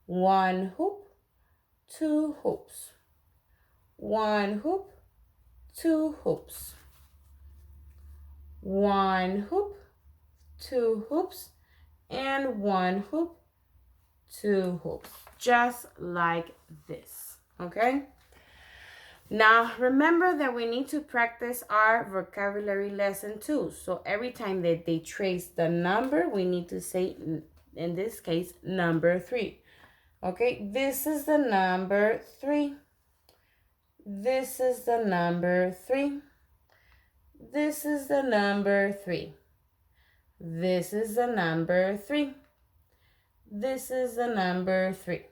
1 hoop, 2 hoops, 1 hoop, 2 hoops, 1 hoop, 2 hoops, and 1 hoop, 2 hoops, just like this. Okay, now remember that we need to practice our vocabulary lesson too. So every time that they trace the number, we need to say, in this case, number 3. Okay, this is the number 3. This is the number 3. This is the number 3. This is the number 3. This is the number 3.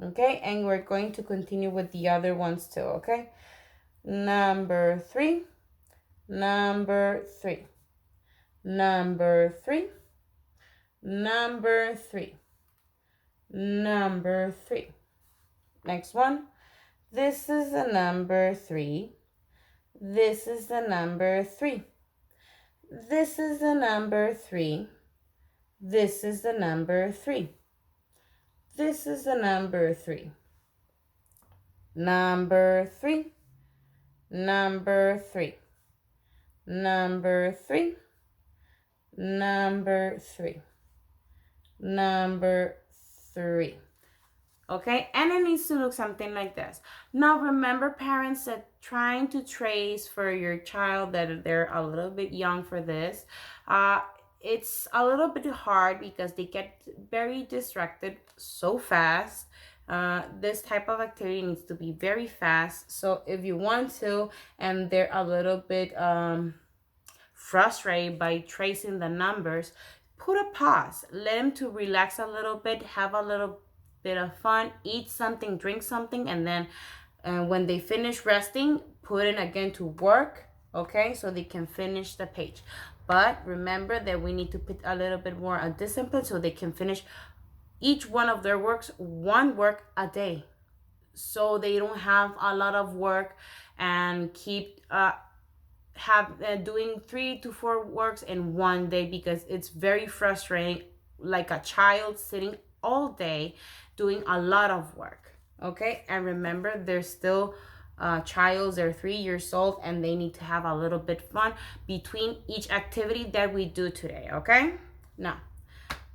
Okay, and we're going to continue with the other ones too, okay? Number 3, number 3, number 3, number 3, number 3. Next one. This is the number 3. This is the number 3. This is the number 3. This is the number 3. This is the number 3. Number 3. Number 3. Number 3. Number 3. Number 3. Okay, and it needs to look something like this. Now remember, parents, that trying to trace for your child that they're a little bit young for this, it's a little bit hard because they get very distracted so fast. This type of activity needs to be very fast. So if you want to, and they're a little bit frustrated by tracing the numbers, put a pause. Let them to relax a little bit, have a little bit of fun, eat something, drink something, and then when they finish resting, put it again to work, okay, so they can finish the page. But remember that we need to put a little bit more discipline so they can finish each one of their works, one work a day, so they don't have a lot of work and keep doing 3 to 4 works in one day, because it's very frustrating, like a child sitting all day doing a lot of work. Okay, and remember, they're still childs, they're 3 years old, and they need to have a little bit fun between each activity that we do today. Okay, now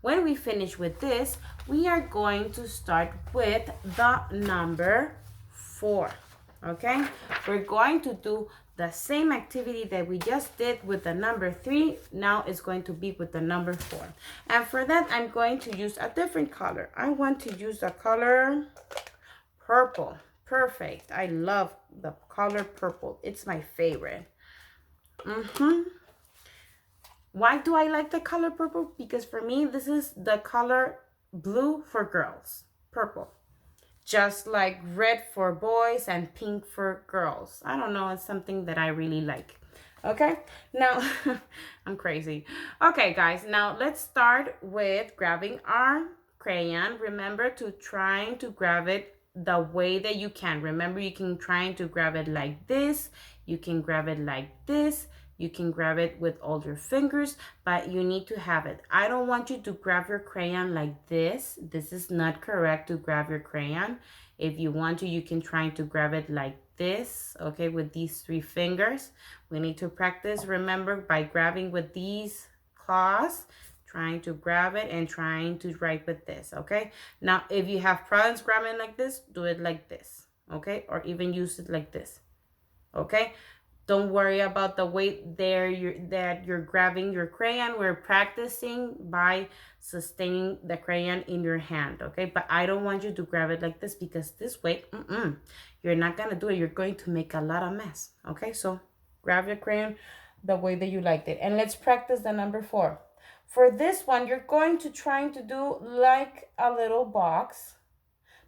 when we finish with this, we are going to start with the number 4. Okay, we're going to do the same activity that we just did with the number 3. Now it's going to be with the number 4. And for that, I'm going to use a different color. I want to use the color purple. Perfect. I love the color purple. It's my favorite. Why do I like the color purple? Because for me, this is the color blue for girls. Purple. Just like red for boys and pink for girls. I don't know, it's something that I really like. Okay, now I'm crazy. Okay, guys, now let's start with grabbing our crayon. Remember to trying to grab it the way that you can. Remember, you can try to grab it like this. You can grab it like this. You can grab it with all your fingers, but you need to have it. I don't want you to grab your crayon like this. This is not correct to grab your crayon. If you want to, you can try to grab it like this, okay, with these 3 fingers. We need to practice, remember, by grabbing with these claws, trying to grab it and trying to write with this, okay? Now, if you have problems grabbing like this, do it like this, okay? Or even use it like this, okay? Don't worry about the weight there that you're grabbing your crayon. We're practicing by sustaining the crayon in your hand, okay? But I don't want you to grab it like this, because this way, you're not going to do it. You're going to make a lot of mess, okay? So grab your crayon the way that you liked it. And let's practice the number 4. For this one, you're going to try to do like a little box,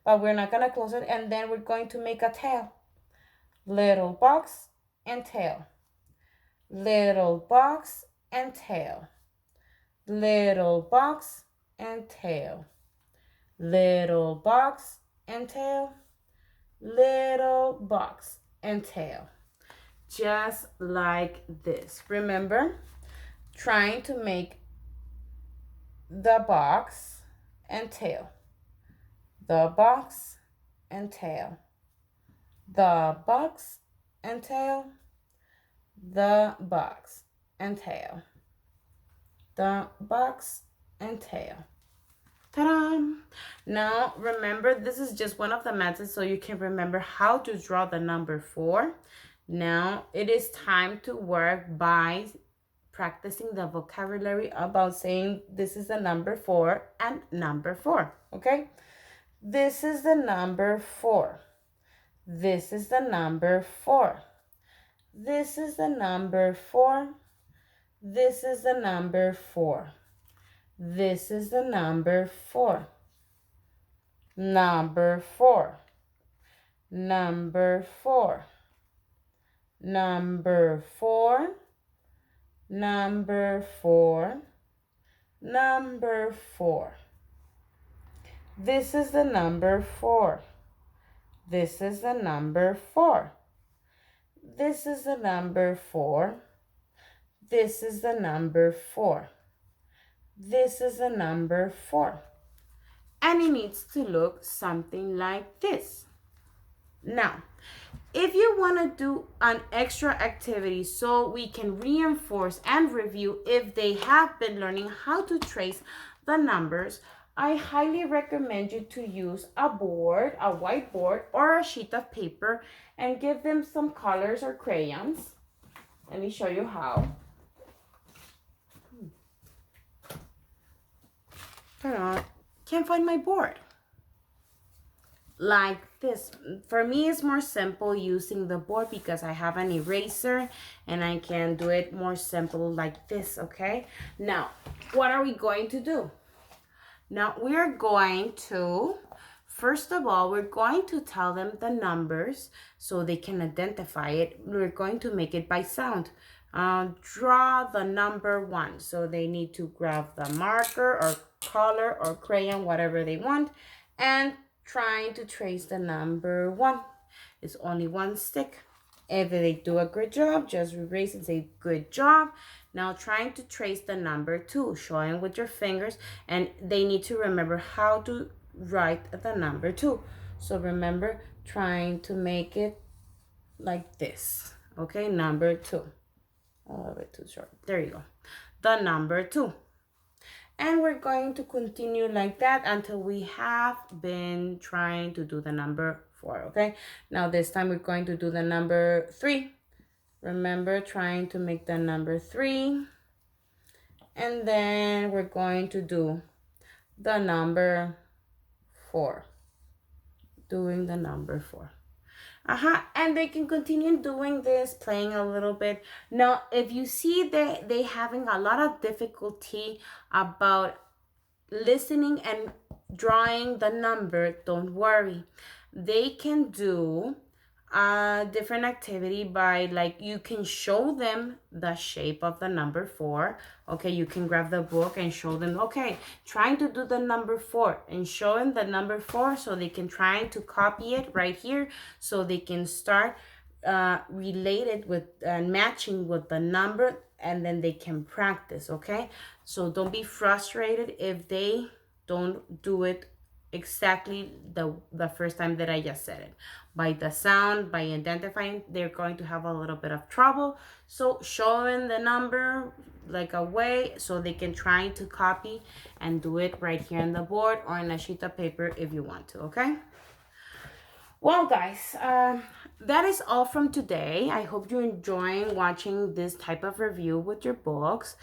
but we're not going to close it. And then we're going to make a tail. Little box and tail, little box and tail, little box and tail, little box and tail, little box and tail, just like this. Remember, trying to make the box and tail, the box and tail, the box and tail, the box and tail, the box and tail. Ta-da! Now remember, this is just one of the methods so you can remember how to draw the number 4. Now it is time to work by practicing the vocabulary about saying this is the number 4 and number 4, okay? This is the number 4. This is the number 4. This is the number 4. This is the number 4. This is the number 4. Number 4. Number 4. Number 4. Number 4. Number 4. This is the number 4. This is the number 4. This is the number 4. This is the number 4. This is the number 4. And it needs to look something like this. Now, if you want to do an extra activity so we can reinforce and review if they have been learning how to trace the numbers, I highly recommend you to use a board, a whiteboard, or a sheet of paper and give them some colors or crayons. Let me show you how. Can't find my board. Like this. For me, it's more simple using the board because I have an eraser and I can do it more simple like this, okay? Now, what are we going to do? Now, we're going to, first of all, we're going to tell them the numbers so they can identify it. We're going to make it by sound. Draw the number 1. So they need to grab the marker or color or crayon, whatever they want, and trying to trace the number 1. It's only one stick. If they do a good job, just erase and say good job. Now trying to trace the number 2, showing with your fingers, and they need to remember how to write the number 2. So remember, trying to make it like this. Okay, number 2. A little bit too short. There you go. The number 2. And we're going to continue like that until we have been trying to do the number 4, okay? Now this time we're going to do the number 3. Remember, trying to make the number 3. And then we're going to do the number 4. Doing the number 4. And they can continue doing this, playing a little bit. Now, if you see that they having a lot of difficulty about listening and drawing the number, don't worry. They can do a different activity by, like, you can show them the shape of the number 4. Okay, you can grab the book and show them, okay, trying to do the number 4 and show them the number 4 so they can try to copy it right here so they can start related with matching with the number, and then they can practice, okay? So don't be frustrated if they don't do it exactly the first time that I just said it. By the sound, by identifying, they're going to have a little bit of trouble. So showing the number like a way so they can try to copy and do it right here on the board or on a sheet of paper if you want to, okay? Well, guys, that is all from today. I hope you're enjoying watching this type of review with your books.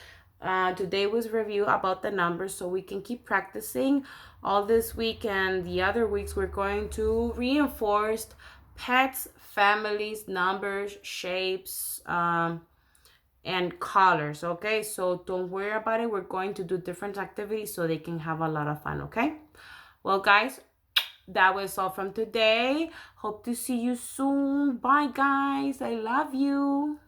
Today was review about the numbers so we can keep practicing all this week, and the other weeks we're going to reinforce pets, families, numbers, shapes, and colors, okay? So don't worry about it. We're going to do different activities so they can have a lot of fun, okay? Well, guys, that was all from today. Hope to see you soon. Bye, guys. I love you.